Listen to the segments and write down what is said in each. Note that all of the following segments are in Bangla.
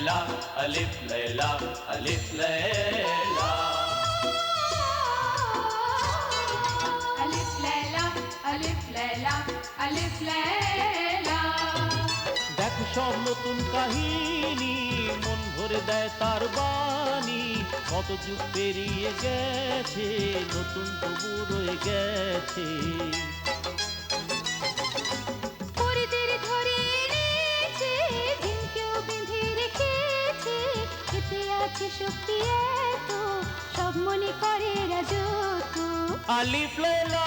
लैला अलिफ लैला अलिफ लैला अलिफ लैला अलिफ लैला अलिफ लैला। দেখো সব নতুন কাহিনী মন ভরে দেয় তার বাণী কত যুগ পেরিয়ে গেছে নতুন তবু রয়ে গেছে পরিদের ধরে এনেছে ঝিমকেও বেঁধে রেখেছে এতে আছে শক্তি এত সব মনে করে রাজত্ব। আলিফ লায়লা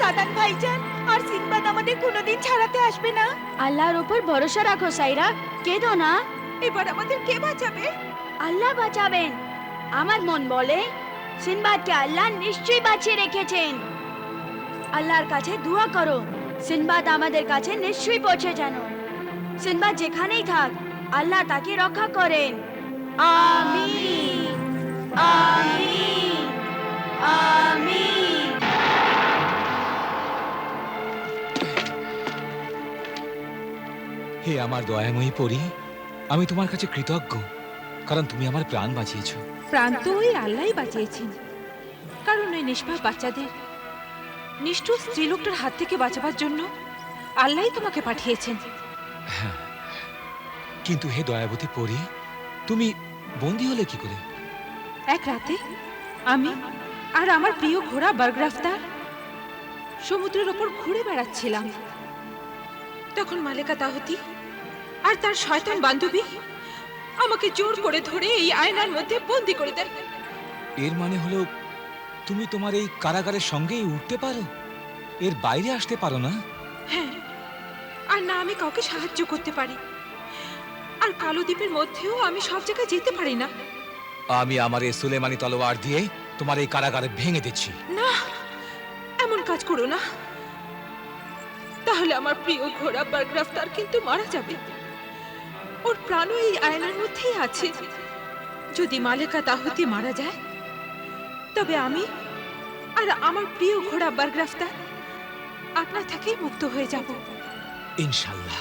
সাদান ভাইজান আর সিনবাদ আমাদের কোনোদিন ছাড়াতে আসবে না। আল্লাহর উপর ভরসা রাখো সাইরা, কেঁদো না। এবার আমাদের কে বাঁচাবে? আল্লাহ বাঁচাবেন। আমার মন বলে সিনবাদকে আল্লাহ নিশ্চয়ই বাঁচিয়ে রেখেছেন। আল্লাহর কাছে দোয়া করো সিনবাদ আমাদের কাছে নিশ্চয়ই পৌঁছে যেন। সিনবাদ যেখানেই থাক আল্লাহ তাকে রক্ষা করেন। আমিন আমিন আমিন। হে আমার দয়াময়ী পরী, আমি তোমার কাছে কৃতজ্ঞ কারণ তুমি আমার প্রাণ বাঁচিয়েছো। প্রাণ তো ওই আল্লাহই বাঁচিয়েছেন, কারণ ওই নিষ্পাপ বাচ্চাদের নিষ্ঠুর স্ত্রীলোকটার হাত থেকে বাঁচাবার জন্য আল্লাহই তোমাকে পাঠিয়েছেন। হ্যাঁ, কিন্তু হে দয়াবতী পরী, তুমি বন্দী হলে কি করে? এক রাতে আমি আর আমার প্রিয় ঘোড়া বারগ্রাফতার সমুদ্রের ওপর ঘুরে বেড়াচ্ছিলাম। তখন মালেকা তাহতি আর তার শয়তান বান্ধবী আমাকে জোর করে ধরে এই আয়নার মধ্যে বন্দী করে দেন। এর মানে হলো তুমি তোমার এই কারাগারের সঙ্গেই উঠতে পারো, এর বাইরে আসতে পারো না? হ্যাঁ, আর না আমি কাউকে সাহায্য করতে পারি, আর কালো দ্বীপের মধ্যেও আমি সব জায়গায় যেতে পারি না। আমি আমার এই সুলেমানি তলোয়ার দিয়ে তোমার এই কারাগারে ভেঙে দিচ্ছি। না, এমন কাজ করো না, তাহলে আমার প্রিয় ঘোড়া বারগ্রাফতার কিন্তু মারা যাবে। ওর প্রাণও এই আয়নার মধ্যেই আছে। যদি মালেকা তাহতি মারা যায় তবে আমি আর আমার প্রিয় ঘোড়া বারগ্রাফতার আপনার থেকেই মুক্ত হয়ে যাব। ইনশাল্লাহ,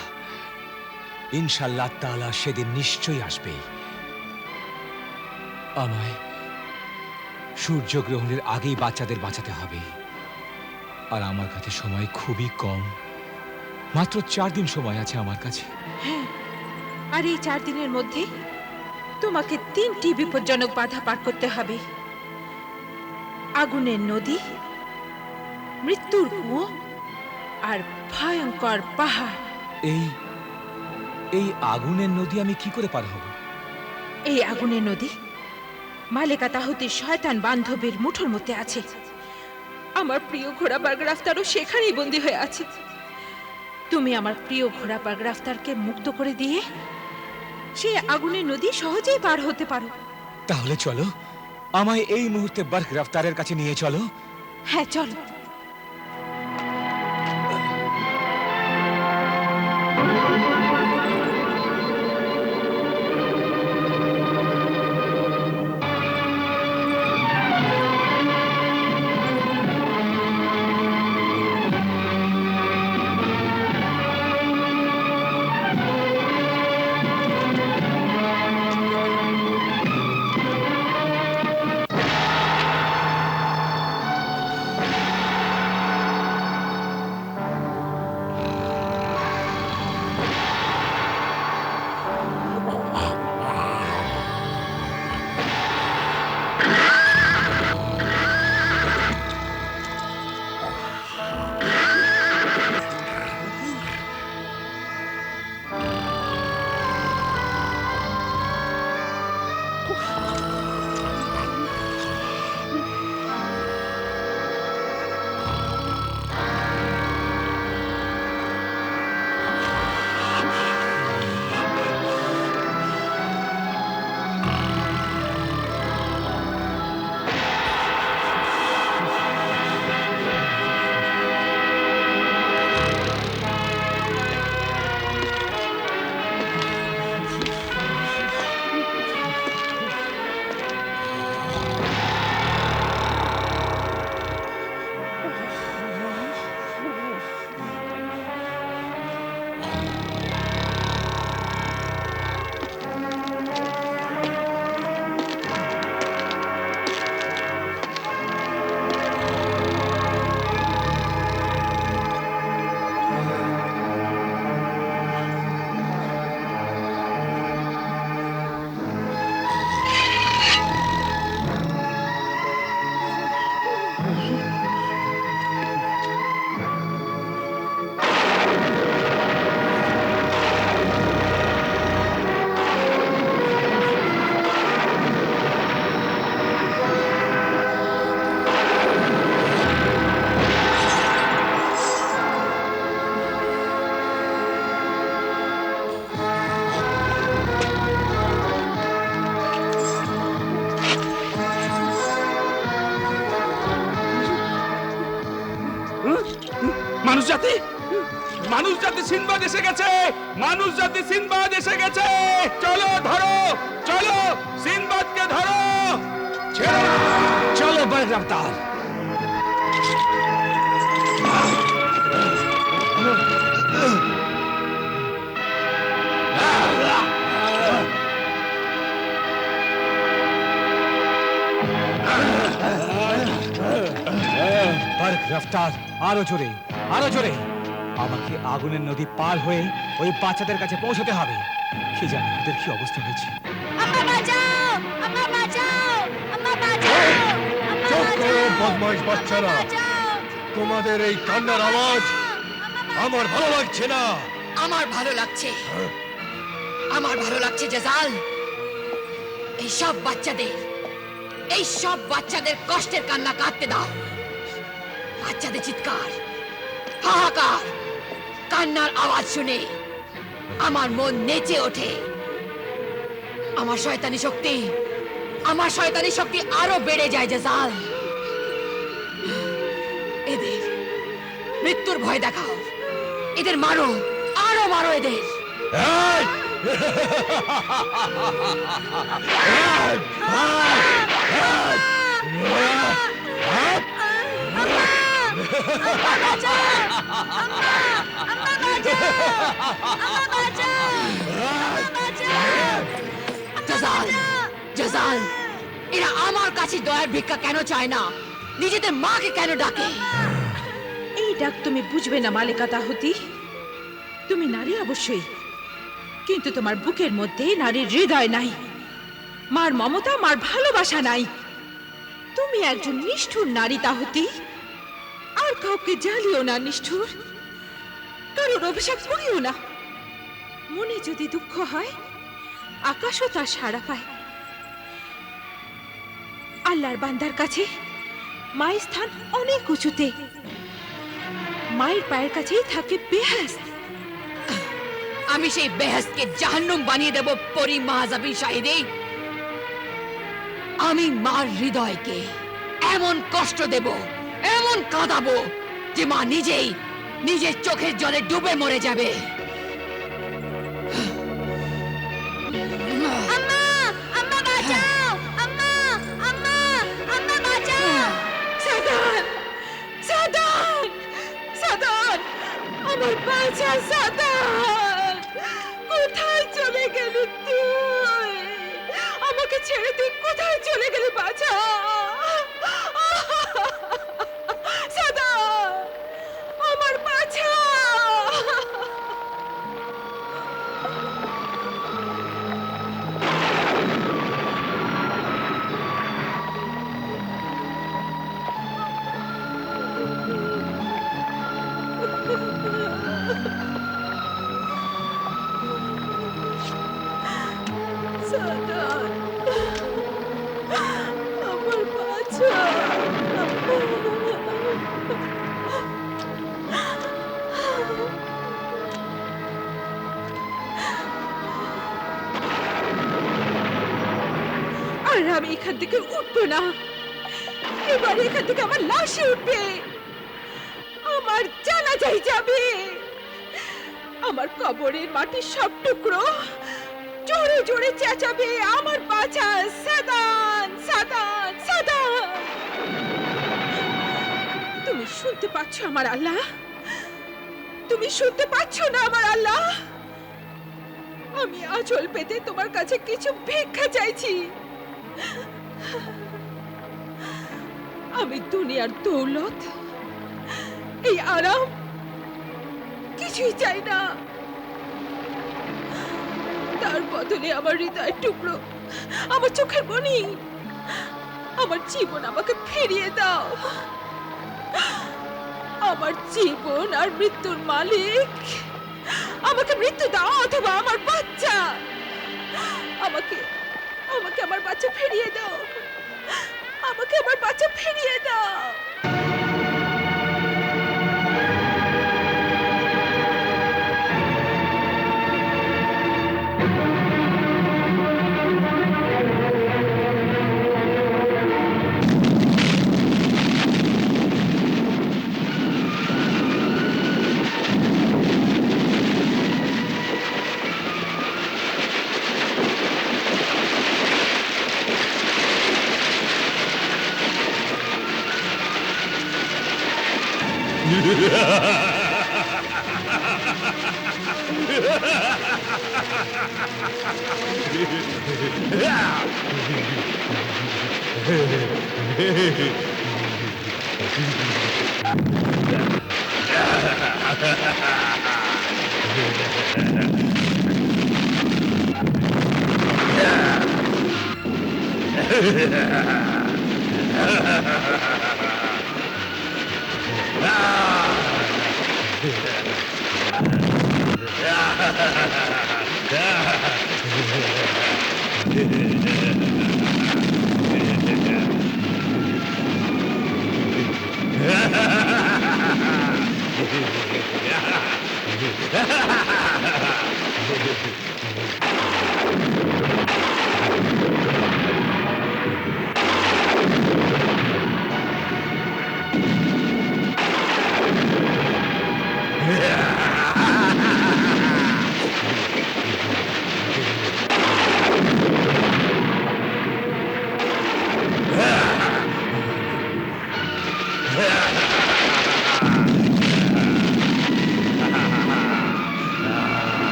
ইনশাল্লাহ তাআলা সেদিন নিশ্চয়ই আসবে। আমায় সূর্যগ্রহণের আগেই বাচ্চাদের বাঁচাতে হবে, আর আমার কাছে সময় খুবই কম। মাত্র 4 দিন সময় আছে আমার কাছে। হ্যাঁ, আর এই 4 দিনের মধ্যে তোমাকে 3টি বিপজ্জনক বাধা পার করতে হবে: আগুনের নদী, মৃত্যুর কুয়ো আর ভয়ঙ্কর পাহাড়। এই আগুনের নদী আমি কি করে পার হব? এই আগুনের নদী মালেকা তাহতির শয়তান বান্ধবীর মুঠোর মধ্যে আছে। আমার প্রিয় ঘোড়া বারগ্রাফতারও সেখানেই বন্দী হয়ে আছে। তুমি আমার প্রিয় ঘোড়া বারগ্রাফতারকে মুক্ত করে দিয়ে সেই আগুনের নদী সহজেই পার হতে পারো। তাহলে চলো, আমায় এই মুহূর্তে বারগ্রাফতারের কাছে নিয়ে চলো। হ্যাঁ, চলো। মানুষ জাতি, মানুষ জাতি সিনবাদ এসে গেছে, মানুষ জাতি সিনবাদ এসে গেছে। চলো ধরো, চলো সিনবাদকে ধরো। ছেড়ো না। চলো বাঘ রাফতার। বাঘ রাফতার, আরো জোরে, আরো জোরে। আমাকে আগুনের নদী পার হয়ে ওই বাচ্চাদের কাছে পৌঁছতে হবে। কি জানি ওদের কি অবস্থা হয়েছে। আম্মা বাঁচাও, আম্মা বাঁচাও, আম্মা বাঁচাও, আম্মা চুপ করো বাঁচাও, বদমাইশ বাচ্চারা, বাঁচাও। তোমাদের এই কান্নার আওয়াজ আমার ভালো লাগছে না। আমার ভালো লাগছে, আমার ভালো লাগছে জাজাল। এই সব বাচ্চাদের কষ্টের কান্না কাঁদতে দাও। বাচ্চাদের চিৎকার, হাহাকার, কান্নার আওয়াজ শুনে আমার মন নেচে ওঠে। আমার শয়তানি শক্তি আরো বেড়ে যায় জাজাল। এদের মৃত্যুর ভয় দেখাও, এদের মারো, আরো মারো এদের। এই! জাজাল, জাজাল, এরা আমার কাছে দয়ার ভিক্ষা কেন চায় না? নিজেদের মাকে কেন ডাকে? এই ডাক তুমি বুঝবে না মালিকা তাহুতি। তুমি নারী অবশ্যই, কিন্তু তোমার বুকের মধ্যে নারীর হৃদয় নাই, মার মমতা, মার ভালোবাসা নাই। তুমি একজন নিষ্ঠুর নারী তাহুতি। আর কাউকে জ্বালিও না নিষ্ঠুর, কারোর অভিশাপ করিও না। মনে যদি দুঃখ হয়, আকাশও তার সাড়া পায়। আল্লাহর বান্দার কাছে মায়ের স্থান অনেক উঁচুতে। মায়ের পায়ের কাছেই থাকে বেহেশত। আমি সেই বেহেশতকে জাহান্নাম বানিয়ে দেব পরি মাহজাবি শাহিদে। আমি মার হৃদয়কে এমন কষ্ট দেব, এমন কাঁদাবো যে মা নিজেই নিজের চোখের জলে ডুবে মরে যাবে। আম্মা, আম্মা বাঁচাও, আম্মা, আম্মা, আম্মা বাঁচাও। সাদান, সাদান, সাদান, আমার বাচ্চা সাদান, কোথায় চলে গেলি তুই? আমাকে ছেড়ে তুই কোথায় চলে গেলি বাচ্চা? সাদান, আমার বাচ্চা। সাদান, আমার বাচ্চা। আর আমি এখান থেকে উঠবো না। এবার এখান থেকে আমার লাশে উঠবে, আমার জানাজাই যাবে। আমার কবরের মাটির সব টুকরো জোরে জোরে চেঁচাবে, আমার বাচ্চা সাদান, সাদান, সাদান। তুমি শুনতে পাচ্ছ আমার আল্লাহ? তুমি শুনতে পাচ্ছ না আমার আল্লাহ? আমি আঁচল পেতে তোমার কাছে কিছু ভিক্ষা চাইছি। আমি দুনিয়ার দৌলত, এই আরাম কিছুই চাই না। তার বদলে আমার হৃদয়ের টুকরো, আমার চোখের মনি, আমার জীবন আমাকে ফিরিয়ে দাও। আমার জীবন আর মৃত্যুর মালিক, আমাকে মৃত্যু দাও অথবা আমার বাচ্চা। আমাকে আমাকে আমার বাচ্চা ফিরিয়ে দাও, আমাকে আমার বাচ্চা ফিরিয়ে দাও।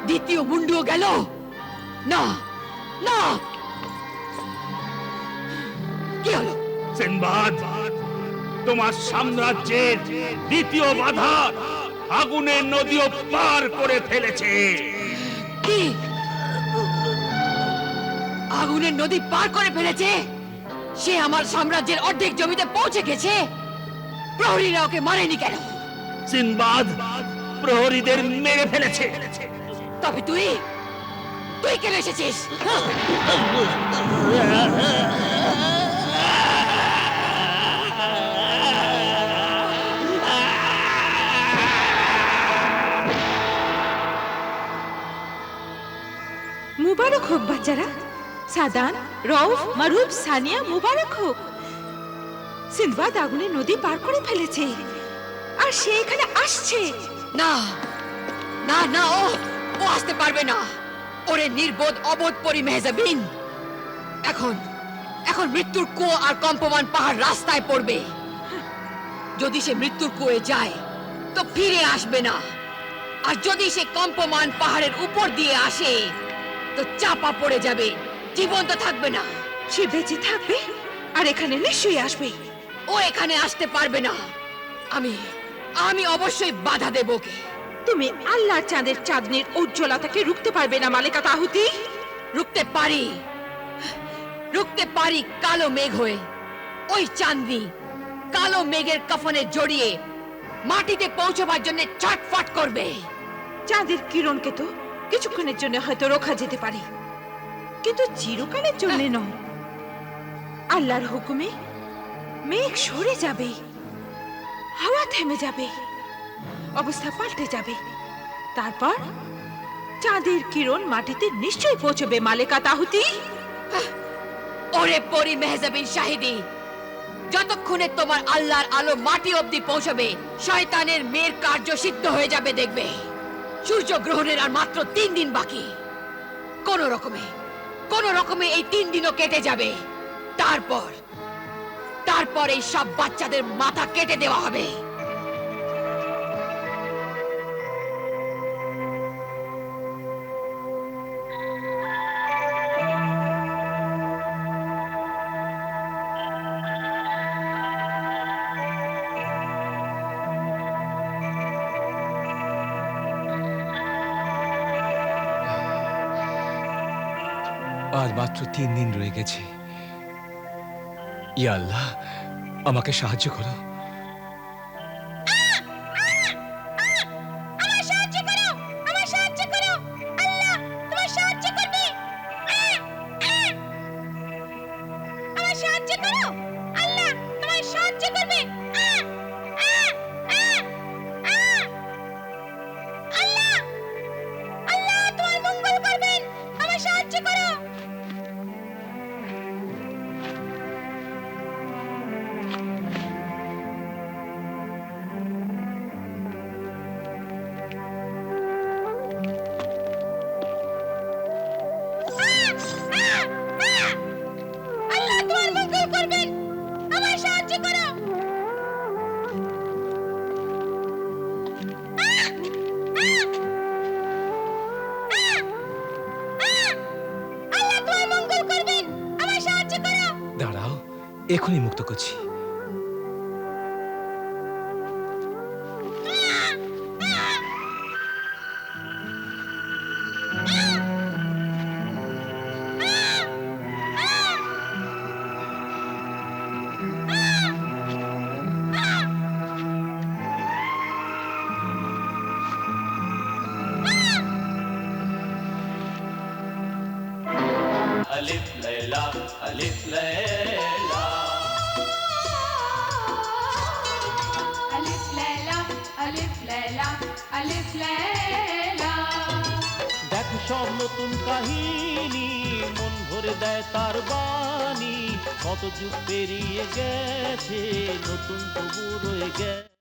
দ্বিতীয় মুন্ডুও গেল না না কি হলো সিনবাদ, তোমার সাম্রাজ্যের দ্বিতীয় বাধা আগুনের নদীও পার করে ফেলেছে। কি আগুনের নদী পার করে ফেলেছে? সে আমার সাম্রাজ্যের অর্ধেক জমিতে পৌঁছে গেছে। প্রহরীরা ওকে মারেনি কেন? সিনবাদ প্রহরীদের মেরে ফেলেছে। তবে তুই তুই কেন এসেছিস? মুবারক হোক বাচ্চারা, সাদান, রউফ, মারুফ, সানিয়া, মুবারক হোক। সিনবাদ আগুনের নদী পার করে ফেলেছে আর সে এখানে আসছে। না না না, ও আসতে পারবে না। ওরে নির্বোধ অবোধ পরি মেহজাবিন। এখন এখন মৃত্যুর কুয়ো আর কম্পমান পাহাড় রাস্তায় পড়বে। যদি সে মৃত্যুর কুয়ে যায় তো ফিরে আসবে না, আর যদি সে কম্পমান পাহাড়ের উপর দিয়ে আসে তো চাপা পড়ে যাবে, জীবন্ত থাকবে না। সে বেঁচে থাকবে আর এখানে নিশ্চয়ই আসবে। ও এখানে আসতে পারবে না। আমি আমি অবশ্যই বাধা দেব ওকে। তুমি আল্লাহর চাঁদের চাঁদনির উজ্জ্বলতাকে রুখতে পারবে না মালিকা তাহুতি। রুখতে পারি, রুখতে পারি কালো মেঘ হয়ে। ওই চাঁদনি কালো মেঘের কফনে জড়িয়ে মাটিতে পৌঁছবার জন্য ছটফট করবে। চাঁদের কিরণকে তো কিছুক্ষণের জন্য হয়তো রোখা যেতে পারে, কিন্তু চিরকালের জন্য নয়। আল্লাহর হুকুমে মেঘ সরে যাবে, হাওয়া থেমে যাবে, অবস্থা পাল্টে যাবে। তারপর চাঁদের কিরণ মাটিতে নিশ্চয়ই পৌঁছবে মালিকা তাহুতি। ওরে পরি মেহজাবিন শাহিদি, যতক্ষণে তোমার আল্লাহর আলো মাটি অবধি পৌঁছবে শয়তানের মেয়ের কার্য সিদ্ধ হয়ে যাবে। দেখবে সূর্যগ্রহণের আর মাত্র 3 দিন বাকি। কোন রকমে এই 3 দিনও কেটে যাবে। তারপর এই সব বাচ্চাদের মাথা কেটে দেওয়া হবে। আর মাত্র 3 দিন রয়ে গেছে। ইয়া আল্লাহ, আমাকে সাহায্য করো। দাঁড়াও, এখনই মুক্ত করছি। अलिफ लैला अलिफ लैला अलिफ लैला अलिफ लैला अलिफ लैला। দেখো সব নতুন কাহিনী, মন ভরে দেয় তার বাণী। কত যুগ পেরিয়ে গেছে, নতুন তবু রয়ে গেছে।